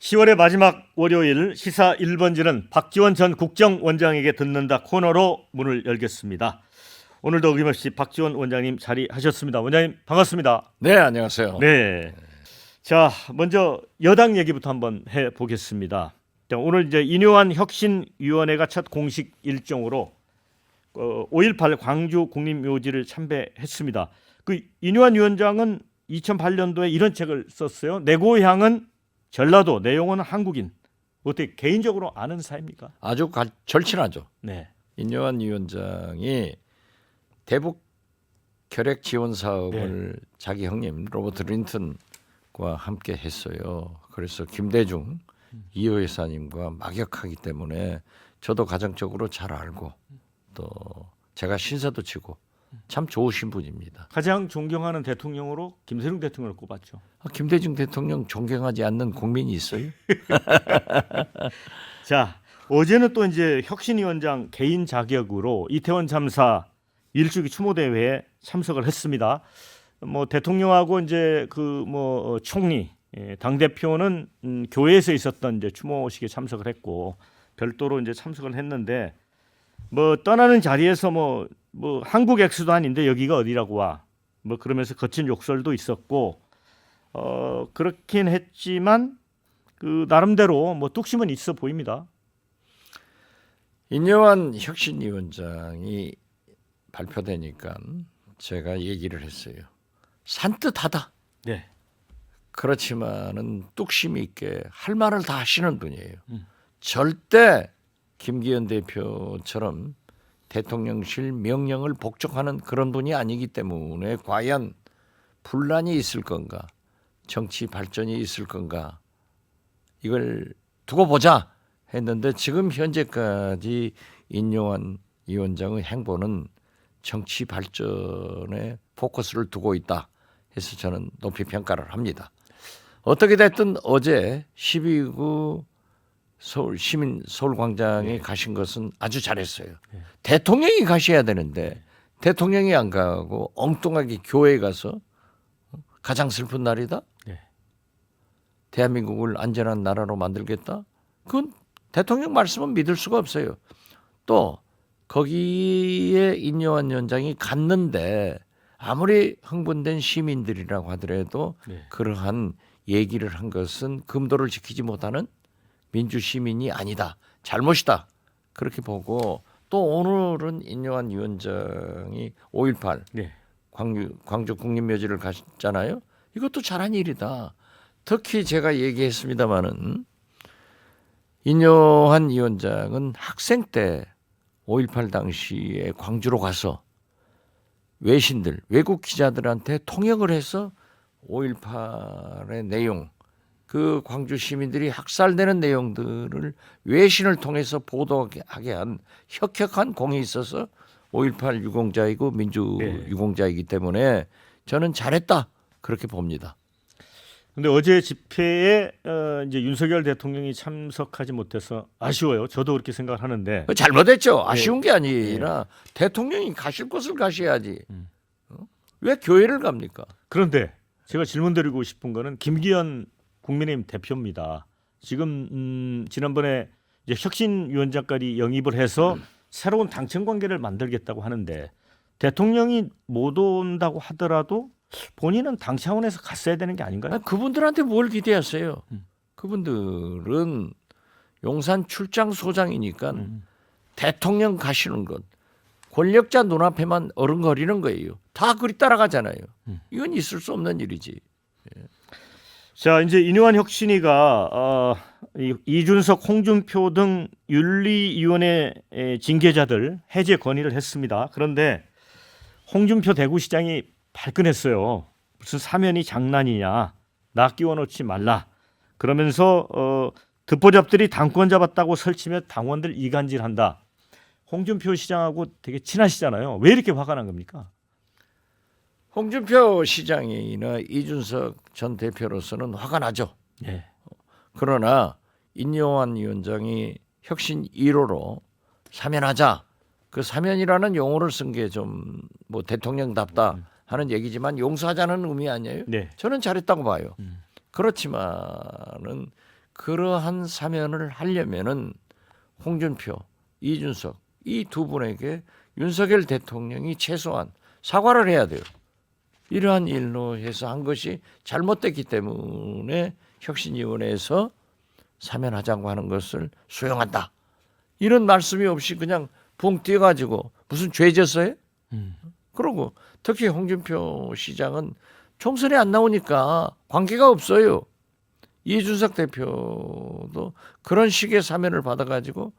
10월의 마지막 월요일 시사 1번지는 박지원 전 국정원장에게 듣는다 코너로 문을 열겠습니다. 오늘도 어김없이 박지원 원장님 자리하셨습니다. 원장님 반갑습니다. 네, 안녕하세요. 네. 자, 먼저 여당 얘기부터 한번 해보겠습니다. 자, 오늘 이제 인요한 혁신위원회가 첫 공식 일정으로 5.18 광주 국립묘지를 참배했습니다. 그 인요한 위원장은 2008년도에 이런 책을 썼어요. 내 고향은 전라도, 내용은 한국인. 어떻게 개인적으로 아는 사이입니까? 아주 절친하죠. 네. 인요한 위원장이 대북 결핵 지원 사업을 자기 형님 로버트 린턴과 함께 했어요. 그래서 김대중 이호 여사님과 막역하기 때문에 저도 가정적으로 잘 알고 또 제가 신사도 치고 참 좋으신 분입니다. 가장 존경하는 대통령으로 김대중 대통령을 꼽았죠. 김대중 대통령 존경하지 않는 국민이 있어요? 자, 어제는 또 이제 혁신위원장 개인 자격으로 이태원 참사 일주기 추모 대회에 참석을 했습니다. 뭐 대통령하고 이제 그 뭐 총리, 당 대표는 교회에서 있었던 이제 추모식에 참석을 했고 별도로 이제 참석을 했는데 뭐 떠나는 자리에서 뭐 한국 엑스도 아닌데 여기가 어디라고 와. 뭐 그러면서 거친 욕설도 있었고 그렇긴 했지만 그 나름대로 뭐 뚝심은 있어 보입니다. 인요한 혁신위원장이 발표되니까 제가 얘기를 했어요. 산뜻하다. 네. 그렇지만은 뚝심 있게 할 말을 다 하시는 분이에요. 절대 김기현 대표처럼 대통령실 명령을 복종하는 그런 분이 아니기 때문에 과연 분란이 있을 건가, 정치 발전이 있을 건가 이걸 두고 보자 했는데 지금 현재까지 인요한 위원장의 행보는 정치 발전에 포커스를 두고 있다 해서 저는 높이 평가를 합니다. 어떻게 됐든 어제 12구 서울광장에 가신 것은 아주 잘했어요. 대통령이 가셔야 되는데 대통령이 안 가고 엉뚱하게 교회에 가서 가장 슬픈 날이다. 네. 대한민국을 안전한 나라로 만들겠다. 그건 대통령 말씀은 믿을 수가 없어요. 또 거기에 인요한 위원장이 갔는데 아무리 흥분된 시민들이라고 하더라도 그러한 얘기를 한 것은 금도를 지키지 못하는 민주 시민이 아니다. 잘못이다. 그렇게 보고 또 오늘은 인요한 위원장이 5.18 광주 국립묘지를 갔잖아요. 이것도 잘한 일이다. 특히 제가 얘기했습니다마는 인요한 위원장은 학생 때 5.18 당시에 광주로 가서 외신들, 외국 기자들한테 통역을 해서 5.18의 내용, 그 광주 시민들이 학살되는 내용들을 외신을 통해서 보도하게 한 혁혁한 공이 있어서 5.18 유공자이고 민주 유공자이기 때문에 저는 잘했다 그렇게 봅니다. 근데 어제 집회에 이제 윤석열 대통령이 참석하지 못해서 아쉬워요. 저도 그렇게 생각을 하는데 잘못했죠. 아쉬운 게 아니라 대통령이 가실 곳을 가셔야지. 왜 교회를 갑니까? 그런데 제가 질문드리고 싶은 거는 김기현 국민의힘 대표입니다. 지금 지난번에 이제 혁신위원장까지 영입을 해서 새로운 당청 관계를 만들겠다고 하는데 대통령이 못 온다고 하더라도 본인은 당 차원에서 갔어야 되는 게 아닌가요? 그분들한테 뭘 기대하세요? 그분들은 용산 출장 소장이니까 대통령 가시는 것 권력자 눈앞에만 어른거리는 거예요. 다 그리 따라가잖아요. 이건 있을 수 없는 일이지. 자, 이제 인요한 혁신위가 이준석, 홍준표 등 윤리위원회 징계자들 해제 건의를 했습니다. 그런데 홍준표 대구시장이 발끈했어요. 무슨 사면이 장난이냐, 나 끼워놓지 말라. 그러면서 듣보잡들이 당권 잡았다고 설치며 당원들 이간질한다. 홍준표 시장하고 되게 친하시잖아요. 왜 이렇게 화가 난 겁니까? 홍준표 시장이나 이준석 전 대표로서는 화가 나죠. 네. 그러나 인요한 위원장이 혁신 1호로 사면하자. 그 사면이라는 용어를 쓴 게 좀 뭐 대통령답다 하는 얘기지만 용서하자는 의미 아니에요. 네. 저는 잘했다고 봐요. 그렇지만은 그러한 사면을 하려면은 홍준표, 이준석 이 두 분에게 윤석열 대통령이 최소한 사과를 해야 돼요. 이러한 일로 해서 한 것이 잘못됐기 때문에 혁신위원회에서 사면하자고 하는 것을 수용한다. 이런 말씀이 없이 그냥 붕 뛰어가지고 무슨 죄 졌어요? 그러고 특히 홍준표 시장은 총선에 안 나오니까 관계가 없어요. 이준석 대표도 그런 식의 사면을 받아가지고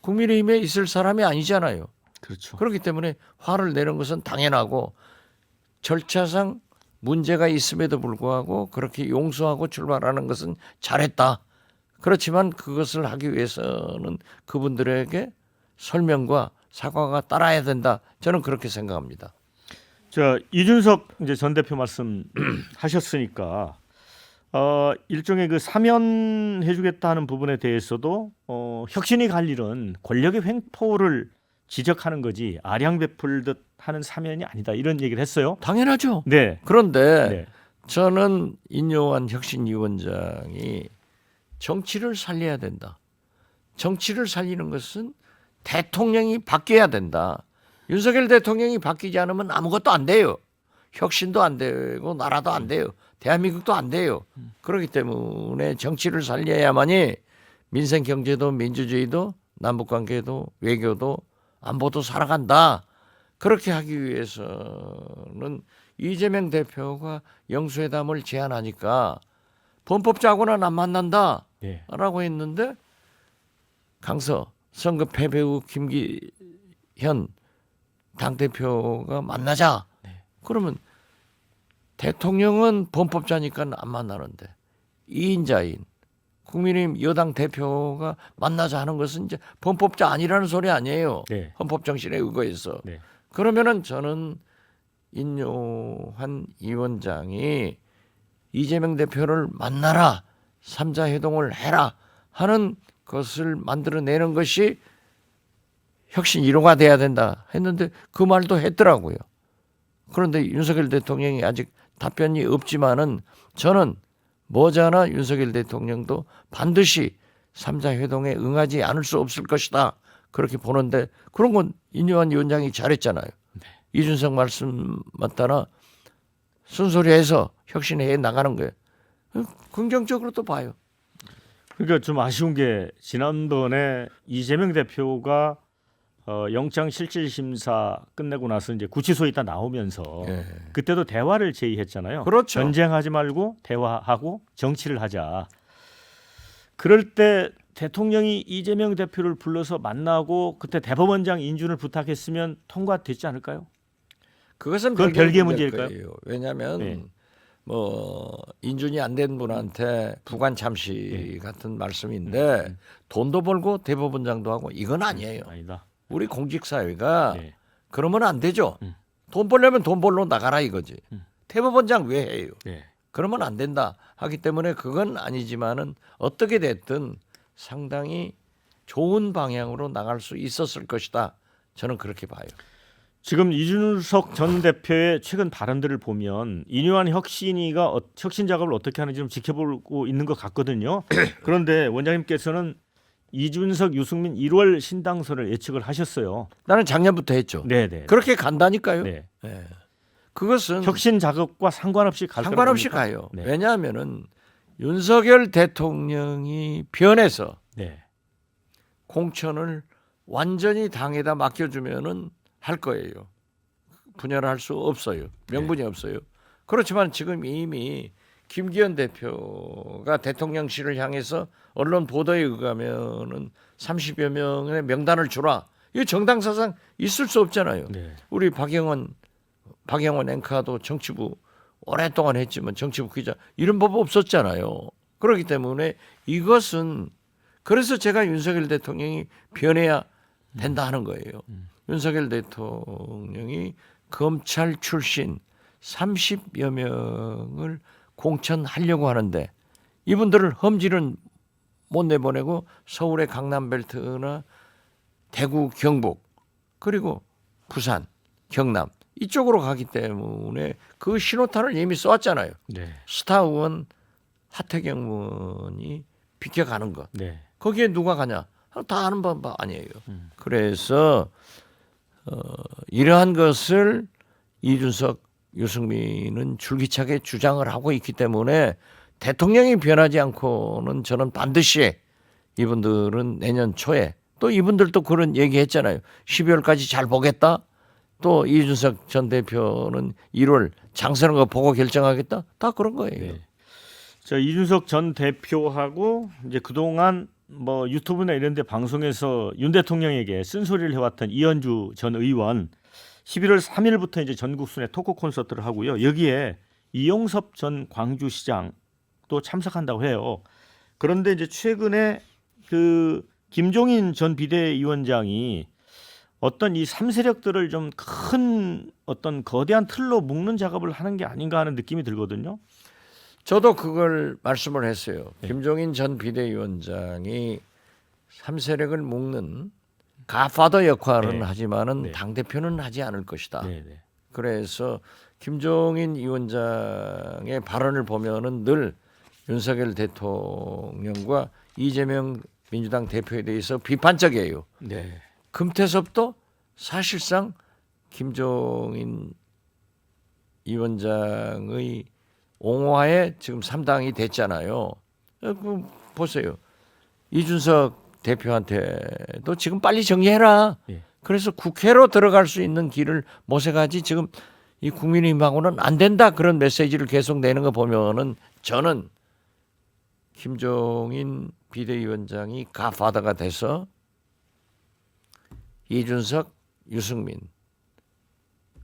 국민의힘에 있을 사람이 아니잖아요. 그렇죠. 그렇기 때문에 화를 내는 것은 당연하고 절차상 문제가 있음에도 불구하고 그렇게 용서하고 출발하는 것은 잘했다. 그렇지만 그것을 하기 위해서는 그분들에게 설명과 사과가 따라야 된다. 저는 그렇게 생각합니다. 자, 이준석 이제 전 대표 말씀 하셨으니까 일종의 그 사면해주겠다 하는 부분에 대해서도 혁신이 갈 일은 권력의 횡포를 지적하는 거지 아량 베풀듯 하는 사면이 아니다 이런 얘기를 했어요. 당연하죠. 네. 그런데 네. 저는 인요한 혁신위원장이 정치를 살려야 된다. 정치를 살리는 것은 대통령이 바뀌어야 된다. 윤석열 대통령이 바뀌지 않으면 아무것도 안 돼요. 혁신도 안 되고 나라도 안 돼요. 대한민국도 안 돼요. 그렇기 때문에 정치를 살려야만이 민생 경제도 민주주의도 남북관계도 외교도 안보도 살아간다. 그렇게 하기 위해서는 이재명 대표가 영수회담을 제안하니까 범법자고는 안 만난다 네. 라고 했는데 강서 선거 패배 후 김기현 당대표가 만나자. 그러면 대통령은 범법자니까 안 만나는데 2인자인 국민의힘 여당 대표가 만나자 하는 것은 이제 범법자 아니라는 소리 아니에요. 네. 헌법 정신에 의거해서. 네. 그러면은 저는 인요한 위원장이 이재명 대표를 만나라, 3자 회동을 해라 하는 것을 만들어내는 것이 혁신 1호가 돼야 된다 했는데 그 말도 했더라고요. 그런데 윤석열 대통령이 아직 답변이 없지만은 저는 머지않아 윤석열 대통령도 반드시 3자 회동에 응하지 않을 수 없을 것이다. 그렇게 보는데 그런 건 인요한 위원장이 잘했잖아요. 네. 이준석 말씀 맞다나 순소리해서 혁신해 나가는 거예요. 긍정적으로 또 봐요. 그러니까 좀 아쉬운 게 지난번에 이재명 대표가 영장실질심사 끝내고 나서 이제 구치소에 있다 나오면서 예. 그때도 대화를 제의했잖아요. 그렇죠. 전쟁하지 말고 대화하고 정치를 하자. 그럴 때 대통령이 이재명 대표를 불러서 만나고 그때 대법원장 인준을 부탁했으면 통과됐지 않을까요? 그것은 그건 별개의 별개의 문제일 문제일까요? 거예요. 왜냐하면 네. 뭐 인준이 안 된 분한테 부관 참시 같은 말씀인데 돈도 벌고 대법원장도 하고 이건 아니에요. 아니다. 우리 공직 사회가 네. 그러면 안 되죠. 돈 벌려면 돈 벌러 나가라 이거지. 대법원장 왜 해요? 네. 그러면 안 된다 하기 때문에 그건 아니지만은 어떻게 됐든 상당히 좋은 방향으로 나갈 수 있었을 것이다. 저는 그렇게 봐요. 지금 이준석 전 대표의 최근 발언들을 보면 인요한 혁신이가 혁신 작업을 어떻게 하는지 좀 지켜보고 있는 것 같거든요. 그런데 원장님께서는 이준석, 유승민 1월 신당선을 예측을 하셨어요. 나는 작년부터 했죠. 네네. 그렇게 간다니까요. 네. 네. 그것은 혁신 작업과 상관없이 갈 상관없이 거라고 가요. 네. 왜냐하면은 윤석열 대통령이 변해서 네. 공천을 완전히 당에다 맡겨주면은 할 거예요. 분열할 수 없어요. 명분이 없어요. 그렇지만 지금 이미 김기현 대표가 대통령실을 향해서 언론 보도에 의하면은 30여 명의 명단을 주라. 이거 정당 사상 있을 수 없잖아요. 네. 우리 박영원 앵커도 정치부 오랫동안 했지만 정치부 기자 이런 법 없었잖아요. 그렇기 때문에 이것은 그래서 제가 윤석열 대통령이 변해야 된다 하는 거예요. 윤석열 대통령이 검찰 출신 30여 명을 공천하려고 하는데 이분들을 험지는 못 내보내고 서울의 강남벨트나 대구, 경북 그리고 부산, 경남 이쪽으로 가기 때문에 그 신호탄을 이미 쏘았잖아요. 네. 스타 의원 하태경 의원이 비켜가는 것. 네. 거기에 누가 가냐? 다 아는 바 아니에요. 그래서 이러한 것을 이준석, 유승민은 줄기차게 주장을 하고 있기 때문에 대통령이 변하지 않고는 저는 반드시 이분들은 내년 초에 또 이분들도 그런 얘기했잖아요. 12월까지 잘 보겠다. 또 이준석 전 대표는 1월 장선거 보고 결정하겠다. 다 그런 거예요. 네. 저 이준석 전 대표하고 이제 그동안 뭐 유튜브나 이런 데 방송에서 윤 대통령에게 쓴소리를 해왔던 이현주 전 의원 11월 3일부터 이제 전국 순회 토크 콘서트를 하고요. 여기에 이용섭 전 광주시장도 참석한다고 해요. 그런데 이제 최근에 그 김종인 전 비대위원장이 어떤 이 3세력들을 좀 큰 어떤 거대한 틀로 묶는 작업을 하는 게 아닌가 하는 느낌이 들거든요. 저도 그걸 말씀을 했어요. 네. 김종인 전 비대위원장이 3세력을 묶는 가파더 역할은 네. 하지만은 네. 당대표는 하지 않을 것이다. 네, 네. 그래서 김종인 위원장의 발언을 보면은 늘 윤석열 대통령과 이재명 민주당 대표에 대해서 비판적이에요. 네. 금태섭도 사실상 김종인 위원장의 옹호하에 지금 3당이 됐잖아요. 보세요. 이준석 대표한테도 지금 빨리 정리해라. 예. 그래서 국회로 들어갈 수 있는 길을 모색하지 지금 이 국민의힘하고는 안 된다 그런 메시지를 계속 내는 거 보면은 저는 김종인 비대위원장이 가파다가 돼서 이준석, 유승민,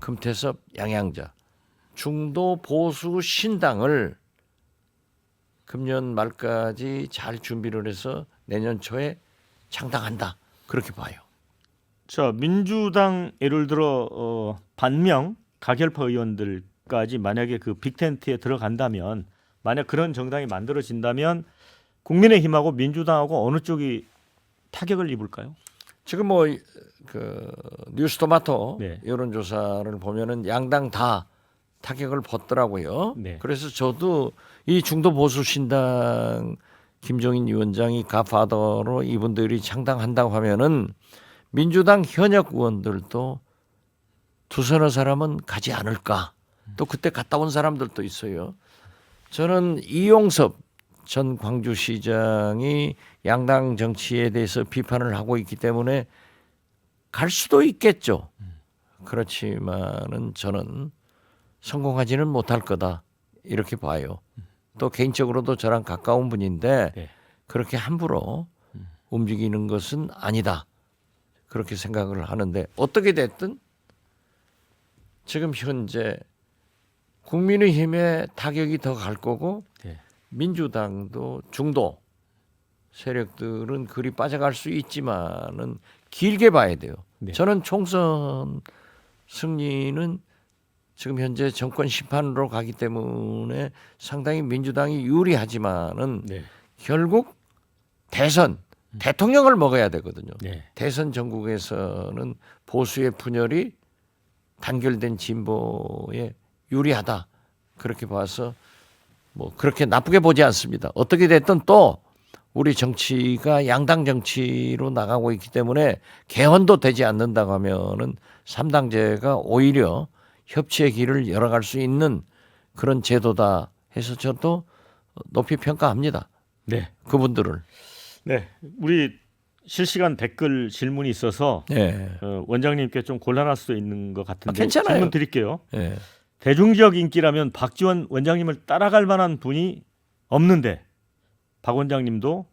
금태섭, 양양자 중도 보수 신당을 금년 말까지 잘 준비를 해서 내년 초에 창당한다 그렇게 봐요. 자, 민주당 예를 들어 반명 가결파 의원들까지 만약에 그 빅텐트에 들어간다면 만약 그런 정당이 만들어진다면 국민의힘하고 민주당하고 어느 쪽이 타격을 입을까요? 지금 뭐 그 뉴스토마토 네. 여론조사를 보면은 양당 다 타격을 벗더라고요. 네. 그래서 저도 이 중도 보수 신당 김종인 위원장이 가파더로 이분들이 창당한다고 하면은 민주당 현역 의원들도 두서너 사람은 가지 않을까. 또 그때 갔다 온 사람들도 있어요. 저는 이용섭 전 광주시장이 양당 정치에 대해서 비판을 하고 있기 때문에 갈 수도 있겠죠. 그렇지만은 저는 성공하지는 못할 거다 이렇게 봐요. 또 개인적으로도 저랑 가까운 분인데 네. 그렇게 함부로 움직이는 것은 아니다. 그렇게 생각을 하는데 어떻게 됐든 지금 현재 국민의힘의 타격이 더 갈 거고 네. 민주당도 중도 세력들은 그리 빠져갈 수 있지만은 길게 봐야 돼요. 네. 저는 총선 승리는 지금 현재 정권 심판으로 가기 때문에 상당히 민주당이 유리하지만은 네. 결국 대선 대통령을 먹어야 되거든요. 네. 대선 전국에서는 보수의 분열이 단결된 진보에 유리하다. 그렇게 봐서 뭐 그렇게 나쁘게 보지 않습니다. 어떻게 됐든 또 우리 정치가 양당 정치로 나가고 있기 때문에 개헌도 되지 않는다고 하면은 3당제가 오히려 협치의 길을 열어갈 수 있는 그런 제도다 해서 저도 높이 평가합니다. 네. 그분들을. 네. 우리 실시간 댓글 질문이 있어서 네. 원장님께 좀 곤란할 수도 있는 것 같은데 괜찮아요. 질문 드릴게요. 네. 대중적 인기라면 박지원 원장님을 따라갈 만한 분이 없는데 박 원장님도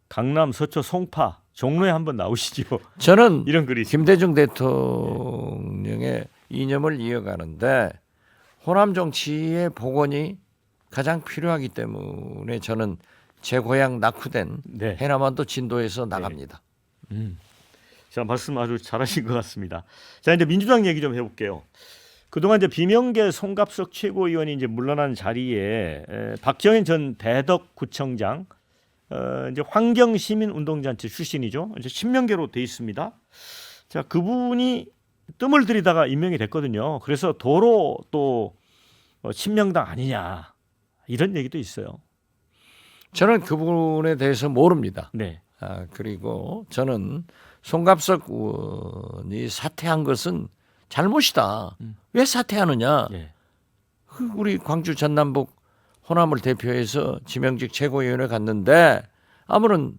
강남, 서초, 송파, 종로에 한번 나오시죠. 저는 이런 글이 있습니다. 김대중 대통령의 이념을 이어가는데 호남 정치의 복원이 가장 필요하기 때문에 저는 제 고향 낙후된 네. 해남반도 진도에서 나갑니다. 자, 말씀 아주 잘하신 것 같습니다. 자, 이제 민주당 얘기 좀 해볼게요. 그동안 이제 비명계 송갑석 최고위원이 이제 물러난 자리에 박정현 전 대덕구청장 이제 환경시민운동단체 출신이죠. 이제 친명계로 돼 있습니다. 자, 그분이 뜸을 들이다가 임명이 됐거든요. 그래서 도로 또 친명당 아니냐 이런 얘기도 있어요. 저는 그분에 대해서 모릅니다. 네. 그리고 저는 송갑석 의원이 사퇴한 것은 잘못이다. 왜 사퇴하느냐? 네. 우리 광주 전남북 호남을 대표해서 지명직 최고위원회 갔는데 아무런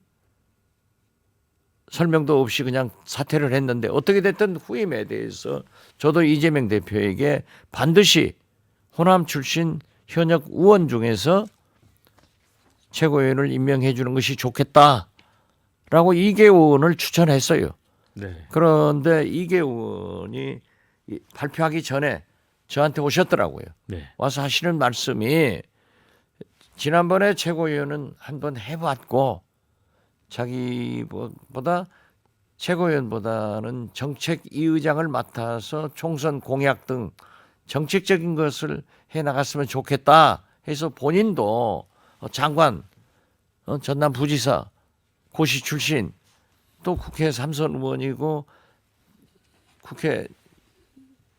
설명도 없이 그냥 사퇴를 했는데 어떻게 됐든 후임에 대해서 저도 이재명 대표에게 반드시 호남 출신 현역 의원 중에서 최고위원을 임명해 주는 것이 좋겠다라고 이계원을 추천했어요. 네. 그런데 이계원이 발표하기 전에 저한테 오셨더라고요. 네. 와서 하시는 말씀이 지난번에 최고위원은 한번 해봤고 자기보다 최고위원보다는 정책 이의장을 맡아서 총선 공약 등 정책적인 것을 해나갔으면 좋겠다 해서 본인도 장관, 전남 부지사, 고시 출신 또 국회 3선 의원이고 국회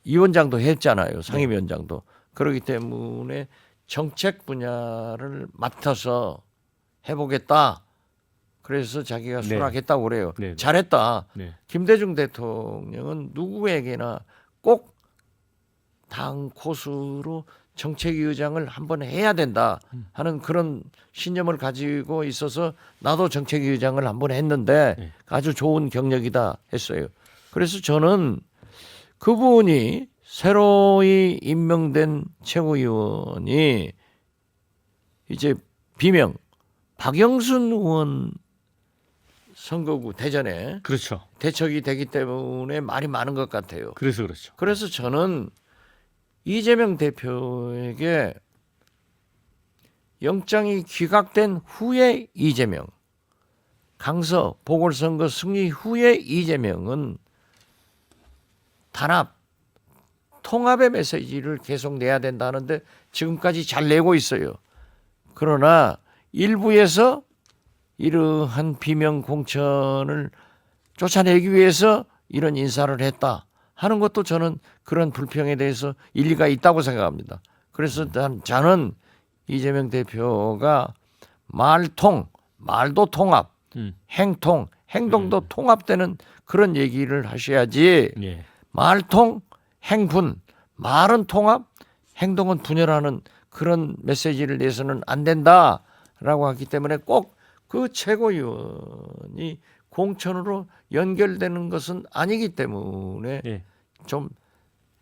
위원장도 했잖아요. 상임위원장도. 그렇기 때문에 정책 분야를 맡아서 해보겠다. 그래서 자기가 네. 수락했다고 그래요. 네. 잘했다. 네. 김대중 대통령은 누구에게나 꼭 당 코스로 정책위의장을 한번 해야 된다 하는 그런 신념을 가지고 있어서 나도 정책위의장을 한번 했는데 네. 아주 좋은 경력이다 했어요. 그래서 저는 그분이 새로이 임명된 최고위원이 이제 비명 박영순 의원 선거구 대전에 그렇죠. 대척이 되기 때문에 말이 많은 것 같아요. 그래서 그렇죠. 그래서 저는 이재명 대표에게 영장이 기각된 후에 이재명, 강서 보궐선거 승리 후에 이재명은 단합, 통합의 메시지를 계속 내야 된다는데 지금까지 잘 내고 있어요. 그러나 일부에서 이러한 비명 공천을 쫓아내기 위해서 이런 인사를 했다 하는 것도 저는 그런 불평에 대해서 일리가 있다고 생각합니다. 그래서 저는 이재명 대표가 말도 통합, 행통, 행동도 통합되는 그런 얘기를 하셔야지 예. 말통, 행분, 말은 통합, 행동은 분열하는 그런 메시지를 내서는 안 된다라고 하기 때문에 꼭 그 최고위원이 공천으로 연결되는 것은 아니기 때문에 예. 좀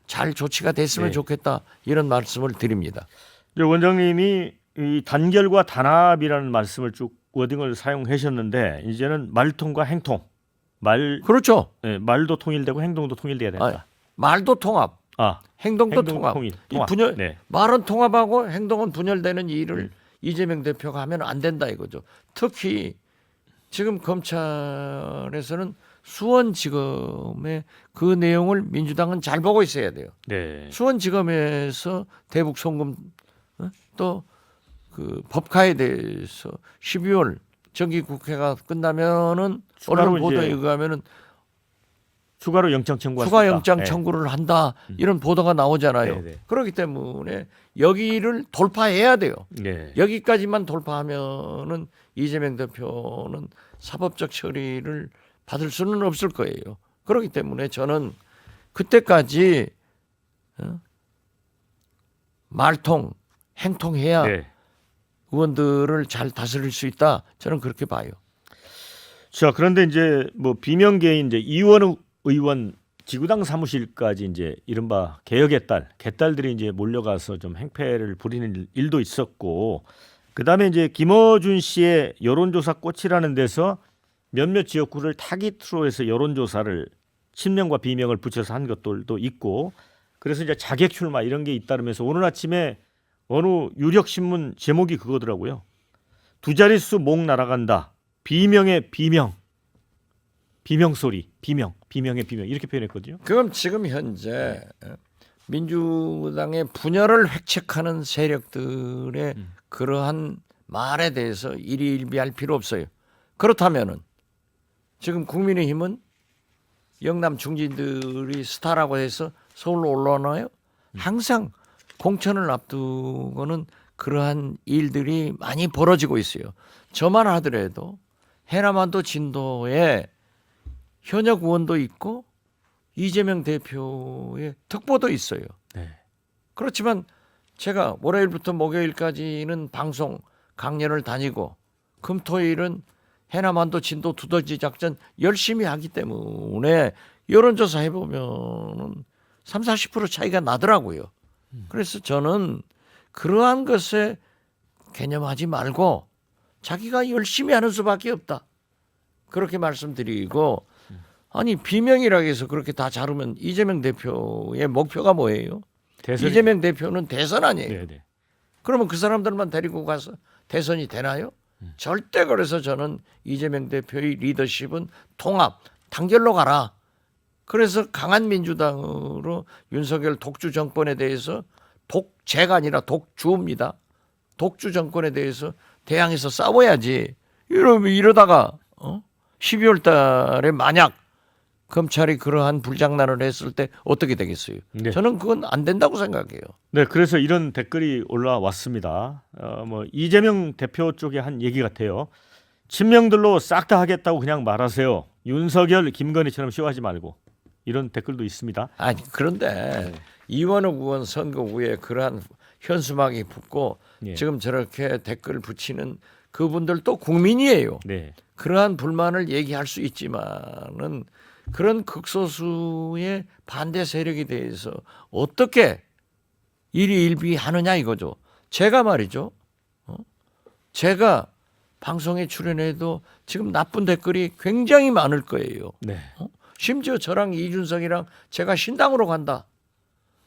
잘 조치가 됐으면 네. 좋겠다 이런 말씀을 드립니다. 이제 원장님이 이 단결과 단합이라는 말씀을 쭉 워딩을 사용하셨는데 이제는 말통과 행통, 그렇죠. 말도 통일되고 행동도 통일돼야 된다. 말도 통합, 행동도 행동 통합. 통일, 이 통합. 분열, 네. 말은 통합하고 행동은 분열되는 일을 이재명 대표가 하면 안 된다 이거죠. 특히 지금 검찰에서는 수원지검의 그 내용을 민주당은 잘 보고 있어야 돼요. 네. 수원지검에서 대북 송금 또 그 법카에 대해서 12월 정기국회가 끝나면은 추가로 언론 보도에 이제 의하면은 추가로 영장 청구할 추가 수 있다. 영장 네. 청구를 한다 이런 보도가 나오잖아요. 네. 그렇기 때문에 여기를 돌파해야 돼요. 네. 여기까지만 돌파하면은 이재명 대표는 사법적 처리를 받을 수는 없을 거예요. 그렇기 때문에 저는 그때까지 말통, 행통해야 네. 의원들을 잘 다스릴 수 있다. 저는 그렇게 봐요. 자, 그런데 이제 뭐 비명계인 이제 이원우 의원 지구당 사무실까지 이제 이른바 개혁의 개딸들이 이제 몰려가서 좀 행패를 부리는 일도 있었고, 그다음에 이제 김어준 씨의 여론조사 꽃이라는 데서 몇몇 지역구를 타깃으로 해서 여론조사를 친명과 비명을 붙여서 한 것들도 있고, 그래서 이제 자객 출마 이런 게 잇따르면서 오늘 아침에 어느 유력 신문 제목이 그거더라고요. 두 자릿수 목 날아간다. 비명의 비명. 비명 소리. 비명의 비명 이렇게 표현했거든요. 그럼 지금 현재 민주당의 분열을 획책하는 세력들의 그러한 말에 대해서 일희일비할 필요 없어요. 그렇다면은 지금 국민의힘은 영남 중진들이 스타라고 해서 서울로 올라오나요? 항상 공천을 앞두고는 그러한 일들이 많이 벌어지고 있어요. 저만 하더라도 해남한도 진도에 현역 의원도 있고 이재명 대표의 특보도 있어요. 네. 그렇지만 제가 월요일부터 목요일까지는 방송 강연을 다니고 금토일은 해남한도 진도 두더지 작전 열심히 하기 때문에 여론조사 해보면은 30-40% 차이가 나더라고요. 그래서 저는 그러한 것에 개념하지 말고 자기가 열심히 하는 수밖에 없다. 그렇게 말씀드리고 아니 비명이라고 해서 그렇게 다 자르면 이재명 대표의 목표가 뭐예요? 이재명 대표는 대선 아니에요. 네네. 그러면 그 사람들만 데리고 가서 대선이 되나요? 절대. 그래서 저는 이재명 대표의 리더십은 통합, 단결로 가라. 그래서 강한 민주당으로 윤석열 독주 정권에 대해서 독재가 아니라 독주입니다. 독주 정권에 대해서 대항해서 싸워야지. 이러다가 12월 달에 만약 검찰이 그러한 불장난을 했을 때 어떻게 되겠어요? 네. 저는 그건 안 된다고 생각해요. 네, 그래서 이런 댓글이 올라왔습니다. 뭐 이재명 대표 쪽에 한 얘기 같아요. 친명들로 싹 다 하겠다고 그냥 말하세요. 윤석열, 김건희처럼 쇼하지 말고. 이런 댓글도 있습니다. 아니 그런데 이원욱 의원 선거 후에 그러한 현수막이 붙고 예. 지금 저렇게 댓글 붙이는 그분들도 국민이에요. 네. 그러한 불만을 얘기할 수 있지만은 그런 극소수의 반대 세력에 대해서 어떻게 일희일비하느냐 이거죠. 제가 말이죠. 제가 방송에 출연해도 지금 나쁜 댓글이 굉장히 많을 거예요. 네. 심지어 저랑 이준석이랑 제가 신당으로 간다.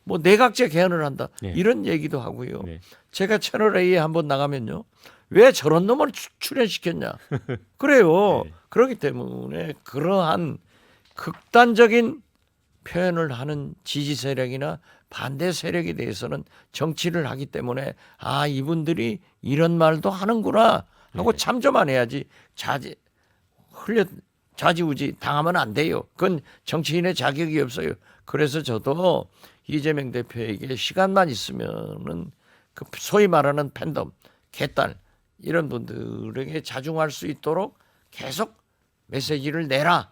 뭐 내각제 개헌을 한다. 네. 이런 얘기도 하고요. 네. 제가 채널 A에 한번 나가면요. 왜 저런 놈을 출연시켰냐. 그래요. 네. 그렇기 때문에 그러한 극단적인 표현을 하는 지지 세력이나 반대 세력에 대해서는 정치를 하기 때문에 아 이분들이 이런 말도 하는구나 하고 네. 참조만 해야지 좌지우지 당하면 안 돼요. 그건 정치인의 자격이 없어요. 그래서 저도 이재명 대표에게 시간만 있으면은 그 소위 말하는 팬덤, 개딸 이런 분들에게 자중할 수 있도록 계속 메시지를 내라.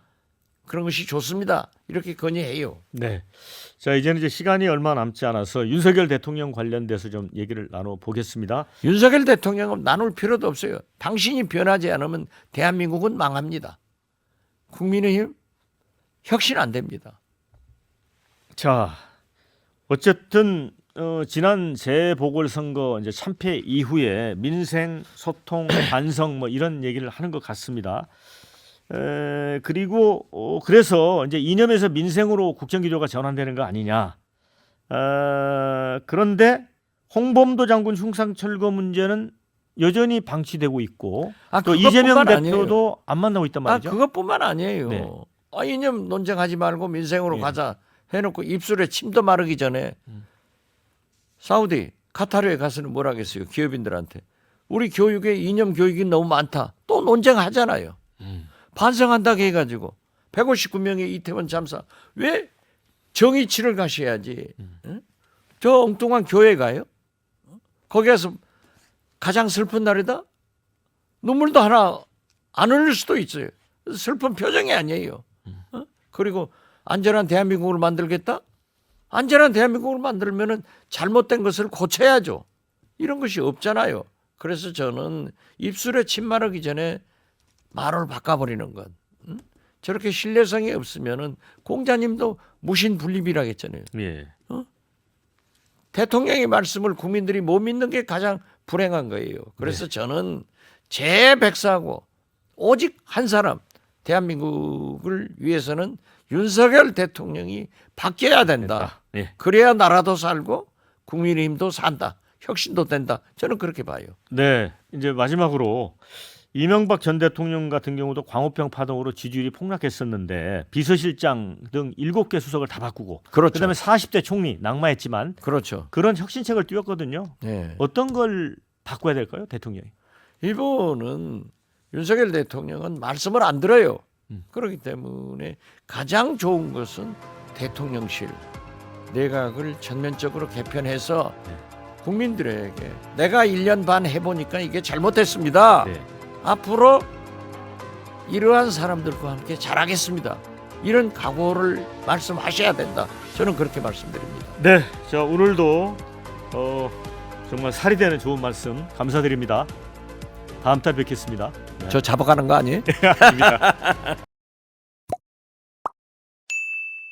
그런 것이 좋습니다. 이렇게 건의해요. 네. 자, 이제는 이제 시간이 얼마 남지 않아서 윤석열 대통령 관련돼서 좀 얘기를 나눠 보겠습니다. 윤석열 대통령은 나눌 필요도 없어요. 당신이 변하지 않으면 대한민국은 망합니다. 국민의힘 혁신 안 됩니다. 자, 어쨌든 지난 재보궐선거 이제 참패 이후에 민생 소통 반성 뭐 이런 얘기를 하는 것 같습니다. 그리고 그래서 이제 이념에서 민생으로 국정기조가 전환되는 거 아니냐. 그런데 홍범도 장군 흉상철거 문제는 여전히 방치되고 있고 또 이재명 대표도 안 만나고 있단 말이죠. 그것뿐만 아니에요. 네. 이념 논쟁하지 말고 민생으로 네. 가자 해놓고 입술에 침도 마르기 전에 사우디, 카타르에 가서는 뭐라 하겠어요. 기업인들한테. 우리 교육에 이념 교육이 너무 많다. 또 논쟁하잖아요. 반성한다고 해가지고 159명의 이태원 참사 왜 정의치를 가셔야지. 응? 저 엉뚱한 교회 가요? 거기 가서 가장 슬픈 날이다? 눈물도 하나 안 흘릴 수도 있어요. 슬픈 표정이 아니에요. 그리고 안전한 대한민국을 만들겠다? 안전한 대한민국을 만들면은 잘못된 것을 고쳐야죠. 이런 것이 없잖아요. 그래서 저는 입술에 침 마르기 전에 말을 바꿔버리는 것. 저렇게 신뢰성이 없으면은 공자님도 무신분립이라고 했잖아요. 예. 대통령의 말씀을 국민들이 못 믿는 게 가장 불행한 거예요. 그래서 저는 제 백사하고 오직 한 사람 대한민국을 위해서는 윤석열 대통령이 바뀌어야 된다. 예. 그래야 나라도 살고 국민의힘도 산다. 혁신도 된다. 저는 그렇게 봐요. 네, 이제 마지막으로 이명박 전 대통령 같은 경우도 광우병 파동으로 지지율이 폭락했었는데 비서실장 등 7개 수석을 다 바꾸고 그렇죠. 그다음에 40대 총리 낙마했지만 그렇죠. 그런 혁신책을 띄웠거든요. 네. 어떤 걸 바꿔야 될까요, 대통령이? 일본은 윤석열 대통령은 말씀을 안 들어요. 그렇기 때문에 가장 좋은 것은 대통령실 내각을 전면적으로 개편해서 국민들에게 내가 1년 반 해보니까 이게 잘못됐습니다. 네. 앞으로 이러한 사람들과 함께 잘하겠습니다. 이런 각오를 말씀하셔야 된다. 저는 그렇게 말씀드립니다. 네, 자 오늘도 정말 살이 되는 좋은 말씀 감사드립니다. 다음 달 뵙겠습니다. 저 잡아가는 거 아니에요? 아닙니다.